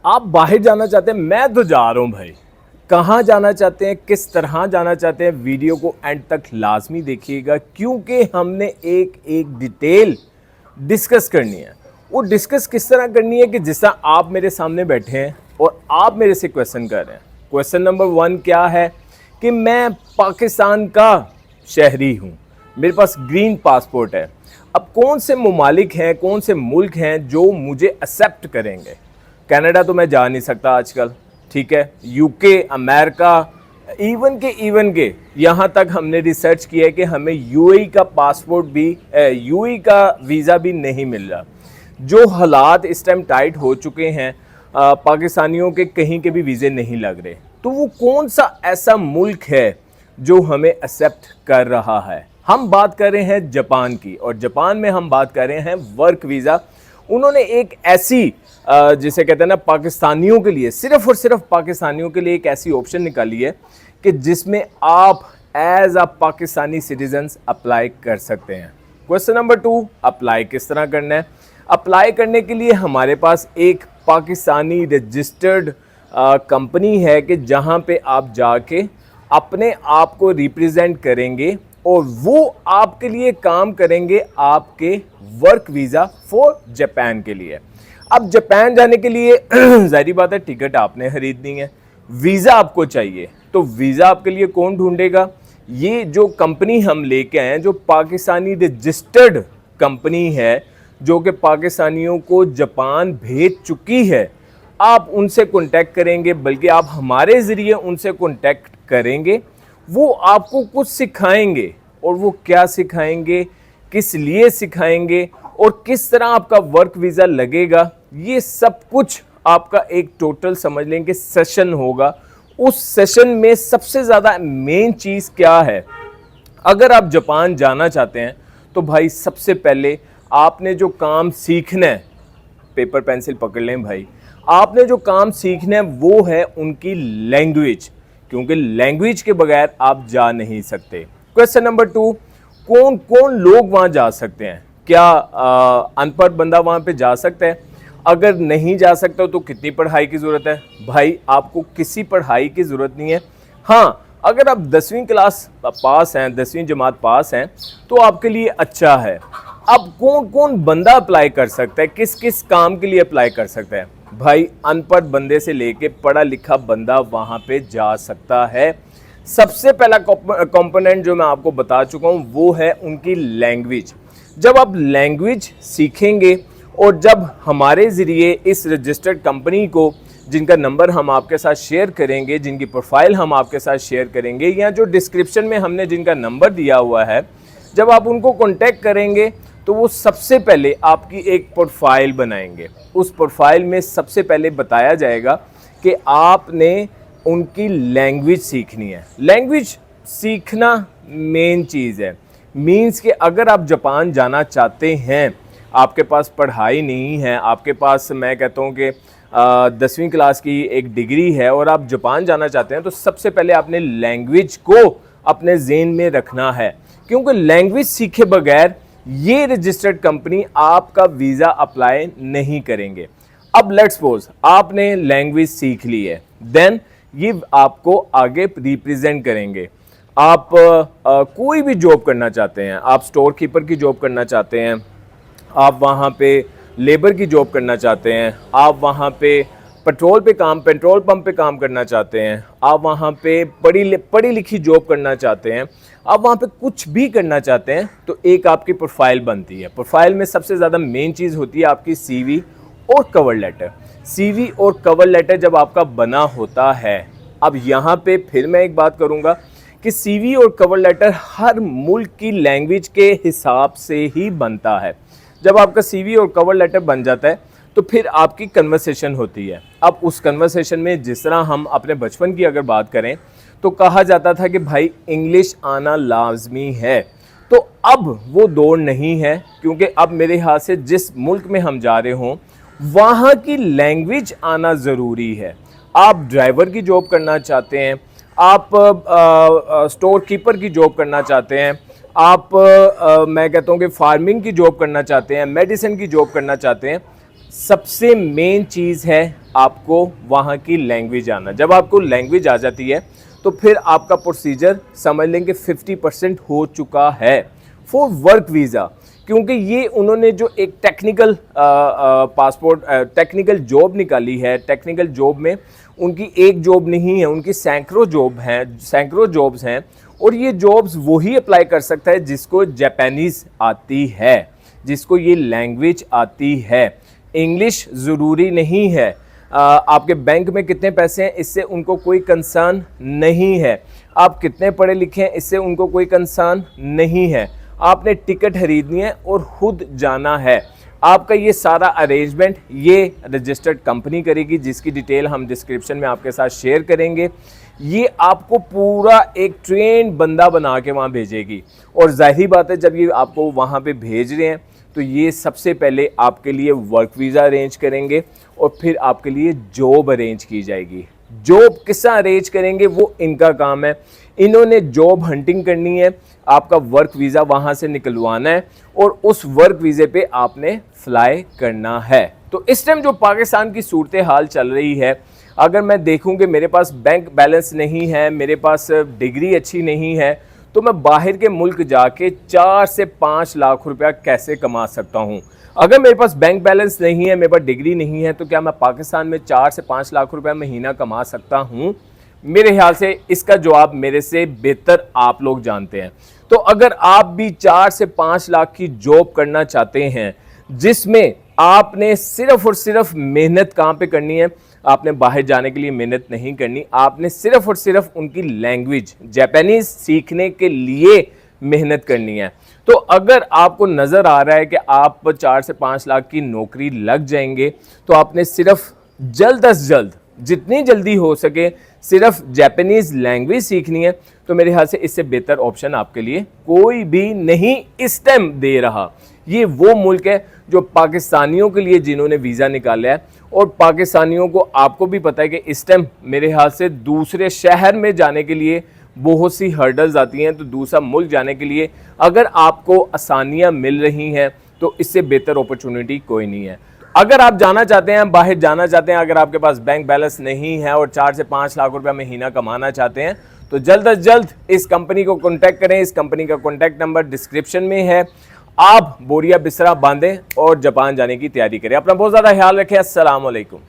आप बाहर जाना चाहते हैं, मैं तो जा रहा हूँ भाई। कहाँ जाना चाहते हैं, किस तरह जाना चाहते हैं, वीडियो को एंड तक लाजमी देखिएगा, क्योंकि हमने एक एक डिटेल डिस्कस करनी है। वो डिस्कस किस तरह करनी है कि जिस तरह आप मेरे सामने बैठे हैं और आप मेरे से क्वेश्चन कर रहे हैं। क्वेश्चन नंबर 1 क्या है कि मैं पाकिस्तान का शहरी हूँ, मेरे पास ग्रीन पासपोर्ट है। अब कौन से ममालिक हैं, कौन से मुल्क हैं जो मुझे एक्सेप्ट करेंगे। कनाडा तो मैं जा नहीं सकता आजकल, ठीक है। यूके, अमेरिका, इवन के यहाँ तक हमने रिसर्च किया है कि हमें यूएई का पासपोर्ट भी, यूएई का वीज़ा भी नहीं मिल रहा। जो हालात इस टाइम टाइट हो चुके हैं, पाकिस्तानियों के कहीं के भी वीज़े नहीं लग रहे। तो वो कौन सा ऐसा मुल्क है जो हमें एक्सेप्ट कर रहा है। हम बात कर रहे हैं जापान की, और जापान में हम बात कर रहे हैं वर्क वीज़ा। उन्होंने एक ऐसी जिसे कहते हैं ना, पाकिस्तानियों के लिए, सिर्फ और सिर्फ पाकिस्तानियों के लिए एक ऐसी ऑप्शन निकाली है कि जिसमें आप as a Pakistani citizens apply कर सकते हैं। क्वेश्चन नंबर 2, अप्लाई किस तरह करना है। अप्लाई करने के लिए हमारे पास एक पाकिस्तानी रजिस्टर्ड कंपनी है कि जहां पे आप जाके अपने आप को रिप्रेजेंट करेंगे और वो आपके लिए काम करेंगे आपके वर्क वीज़ा फॉर जापान के लिए। अब जापान जाने के लिए जाहिर बात है टिकट आपने खरीदनी है, वीज़ा आपको चाहिए। तो वीज़ा आपके लिए कौन ढूंढेगा। ये जो कंपनी हम लेके आए हैं, जो पाकिस्तानी रजिस्टर्ड कंपनी है, जो कि पाकिस्तानियों को जापान भेज चुकी है, आप उनसे कांटेक्ट करेंगे, बल्कि आप हमारे ज़रिए उनसे कांटेक्ट करेंगे। वो आपको कुछ सिखाएंगे, और वो क्या सिखाएंगे, किस लिए सिखाएंगे और किस तरह आपका वर्क वीज़ा लगेगा, ये सब कुछ आपका एक टोटल समझ लें कि सेशन होगा। उस सेशन में सबसे ज़्यादा मेन चीज़ क्या है। अगर आप जापान जाना चाहते हैं तो भाई सबसे पहले आपने जो काम सीखना है, पेपर पेंसिल पकड़ लें भाई, आपने जो काम सीखना है वो है उनकी लैंग्वेज, क्योंकि लैंग्वेज के बगैर आप जा नहीं सकते। क्वेश्चन नंबर 2, कौन कौन लोग वहाँ जा सकते हैं। क्या अनपढ़ बंदा वहाँ पे जा सकता है। अगर नहीं जा सकता तो कितनी पढ़ाई की ज़रूरत है। भाई आपको किसी पढ़ाई की ज़रूरत नहीं है। हाँ, अगर आप 10वीं क्लास पास हैं, 10वीं जमात पास हैं, तो आपके लिए अच्छा है। अब कौन कौन बंदा अप्लाई कर सकता है, किस किस काम के लिए अप्लाई कर सकता है। भाई अनपढ़ बंदे से लेके पढ़ा लिखा बंदा वहाँ पे जा सकता है। सबसे पहला कंपोनेंट जो मैं आपको बता चुका हूँ वो है उनकी लैंग्वेज। जब आप लैंग्वेज सीखेंगे और जब हमारे ज़रिए इस रजिस्टर्ड कंपनी को, जिनका नंबर हम आपके साथ शेयर करेंगे, जिनकी प्रोफाइल हम आपके साथ शेयर करेंगे, या जो डिस्क्रिप्शन में हमने जिनका नंबर दिया हुआ है, जब आप उनको कांटेक्ट करेंगे तो वो सबसे पहले आपकी एक प्रोफाइल बनाएंगे। उस प्रोफाइल में सबसे पहले बताया जाएगा कि आपने उनकी लैंग्वेज सीखनी है। लैंग्वेज सीखना मेन चीज़ है। मीन्स कि अगर आप जापान जाना चाहते हैं, आपके पास पढ़ाई नहीं है, आपके पास मैं कहता हूँ कि 10वीं क्लास की एक डिग्री है और आप जापान जाना चाहते हैं, तो सबसे पहले आपने लैंग्वेज को अपने ज़हन में रखना है, क्योंकि लैंग्वेज सीखे बगैर ये रजिस्टर्ड कंपनी आपका वीज़ा अप्लाई नहीं करेंगे। अब लेट्स सपोज आपने लैंग्वेज सीख ली है, देन ये आपको आगे रिप्रेजेंट करेंगे। आप कोई भी जॉब करना चाहते हैं, आप स्टोर कीपर की जॉब करना चाहते हैं, आप वहाँ पे लेबर की जॉब करना चाहते हैं, आप वहाँ पे पेट्रोल पंप पे काम करना चाहते हैं, आप वहाँ पे पढ़ी लिखी जॉब करना चाहते हैं, आप वहाँ पे कुछ भी करना चाहते हैं, तो एक आपकी प्रोफाइल बनती है। प्रोफाइल में सबसे ज़्यादा मेन चीज़ होती है आपकी सीवी और कवर लेटर। सीवी और कवर लेटर जब आपका बना होता है, अब यहाँ पे फिर मैं एक बात करूँगा कि सीवी और कवर लेटर हर मुल्क की लैंग्वेज के हिसाब से ही बनता है। जब आपका सीवी और कवर लेटर बन जाता है तो फिर आपकी कन्वर्सेशन होती है। अब उस कन्वर्सेशन में जिस तरह हम अपने बचपन की अगर बात करें तो कहा जाता था कि भाई इंग्लिश आना लाजमी है, तो अब वो दौड़ नहीं है, क्योंकि अब मेरे हाथ से जिस मुल्क में हम जा रहे हों वहाँ की लैंग्वेज आना ज़रूरी है। आप ड्राइवर की जॉब करना चाहते हैं, आप स्टोर कीपर की जॉब करना चाहते हैं, आप मैं कहता हूँ कि फार्मिंग की जॉब करना चाहते हैं, मेडिसिन की जॉब करना चाहते हैं, सबसे मेन चीज़ है आपको वहाँ की लैंग्वेज आना। जब आपको लैंग्वेज आ जाती है तो फिर आपका प्रोसीजर समझ लेंगे 50% हो चुका है फॉर वर्क वीज़ा। क्योंकि ये उन्होंने जो एक टेक्निकल पासपोर्ट टेक्निकल जॉब निकाली है, टेक्निकल जॉब में उनकी एक जॉब नहीं है, उनकी सैकड़ों जॉब्स हैं। और ये जॉब्स वही अप्लाई कर सकता है जिसको जापानीज़ आती है, जिसको ये लैंग्वेज आती है। इंग्लिश ज़रूरी नहीं है। आपके बैंक में कितने पैसे हैं इससे उनको कोई कंसर्न नहीं है। आप कितने पढ़े लिखे हैं इससे उनको कोई कंसर्न नहीं है। आपने टिकट खरीदनी है और खुद जाना है। आपका ये सारा अरेंजमेंट ये रजिस्टर्ड कंपनी करेगी, जिसकी डिटेल हम डिस्क्रिप्शन में आपके साथ शेयर करेंगे। ये आपको पूरा एक ट्रेन बंदा बना के वहाँ भेजेगी। और जाहिर बात है, जब ये आपको वहाँ पे भेज रहे हैं तो ये सबसे पहले आपके लिए वर्क वीज़ा अरेंज करेंगे और फिर आपके लिए जॉब अरेंज की जाएगी। जॉब किस अरेंज करेंगे वो इनका काम है। इन्होंने जॉब हंटिंग करनी है, आपका वर्क वीज़ा वहाँ से निकलवाना है और उस वर्क वीज़े पे आपने फ्लाई करना है। तो इस टाइम जो पाकिस्तान की सूरत हाल चल रही है, अगर मैं देखूं कि मेरे पास बैंक बैलेंस नहीं है, मेरे पास डिग्री अच्छी नहीं है, तो मैं बाहर के मुल्क जाके 4 से 5 लाख रुपया कैसे कमा सकता हूं? अगर मेरे पास बैंक बैलेंस नहीं है, मेरे पास डिग्री नहीं है, तो क्या मैं पाकिस्तान में 4 से 5 लाख रुपया महीना कमा सकता हूं? मेरे ख्याल से इसका जवाब मेरे से बेहतर आप लोग जानते हैं। तो अगर आप भी 4 से 5 लाख की जॉब करना चाहते हैं, जिसमें आपने सिर्फ और सिर्फ मेहनत कहाँ पे करनी है, आपने बाहर जाने के लिए मेहनत नहीं करनी, आपने सिर्फ और सिर्फ उनकी लैंग्वेज जापानीज सीखने के लिए मेहनत करनी है। तो अगर आपको नज़र आ रहा है कि आप 4 से 5 लाख की नौकरी लग जाएंगे, तो आपने सिर्फ जल्द अज जल्द, जितनी जल्दी हो सके, सिर्फ जापानीज लैंग्वेज सीखनी है। तो मेरे ख्याल से इससे बेहतर ऑप्शन आपके लिए कोई भी नहीं इस टाइम दे रहा। ये वो मुल्क है जो पाकिस्तानियों के लिए जिन्होंने वीज़ा निकाला है, और पाकिस्तानियों को आपको भी पता है कि इस टाइम मेरे ख्याल से दूसरे शहर में जाने के लिए बहुत सी हर्डल्स आती हैं। तो दूसरा मुल्क जाने के लिए अगर आपको आसानियाँ मिल रही हैं तो इससे बेहतर अपॉर्चुनिटी कोई नहीं है। अगर आप जाना चाहते हैं, बाहर जाना चाहते हैं, अगर आपके पास बैंक बैलेंस नहीं है और 4 से 5 लाख रुपया महीना कमाना चाहते हैं, तो जल्द अज जल्द इस कंपनी को कॉन्टैक्ट करें। इस कंपनी का कॉन्टैक्ट नंबर डिस्क्रिप्शन में है। आप बोरिया बिस्तरा बांधें और जापान जाने की तैयारी करें। अपना बहुत ज़्यादा ख्याल रखें। अस्सलाम वालेकुम।